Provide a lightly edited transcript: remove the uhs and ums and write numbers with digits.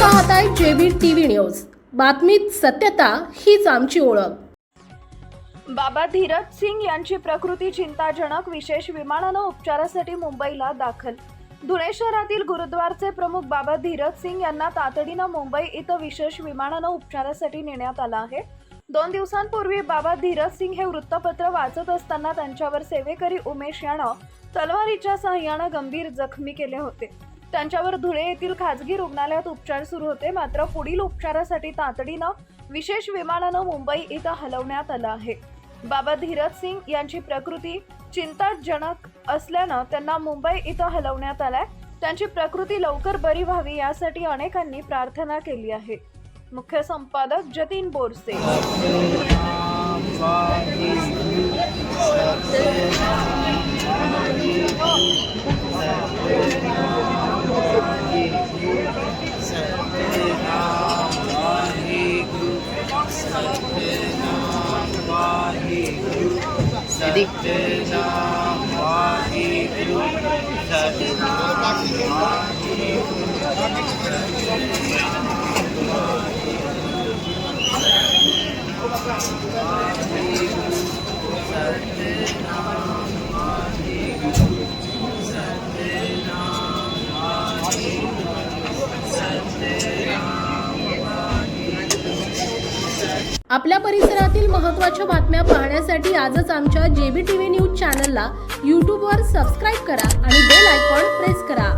पाहताय JB TV news. बातमीत सत्यता हीच आमची ओळख। बाबा धीरज सिंग यांची प्रकृती चिंताजनक, विशेष विमानानं उपचारासाठी मुंबईला दाखल। धुळे शहरातील गुरुद्वारचे प्रमुख बाबा धीरज सिंग यांना तातडीनं मुंबई इथं विशेष विमानानं उपचारासाठी नेण्यात आलं आहे। 2 दिवसांपूर्वी बाबा धीरज सिंग हे वृत्तपत्र वाचत असताना त्यांच्यावर सेवेकरी उमेश यानं तलवारीच्या सहाय्यानं गंभीर जखमी केले होते। त्यांच्यावर धुळे येथील खाजगी रुग्णालयात उपचार सुरू होते, मात्र पुढील उपचारासाठी तातडीनं विशेष विमानानं मुंबई इथं हलवण्यात आलं आहे। बाबा धीरज सिंग यांची प्रकृती चिंताजनक असल्यानं त्यांना मुंबई इथं हलवण्यात आलंय। त्यांची प्रकृती लवकर बरी व्हावी यासाठी अनेकांनी प्रार्थना केली आहे। मुख्य संपादक जतीन बोरसे। आपल्या परिसरातील महत्त्वाच्या बातम्या पाहण्यासाठी आजच आमच्या जेबी टीव्ही न्यूज चॅनलला YouTube वर सबस्क्राइब करा आणि बेल आयकॉन प्रेस करा।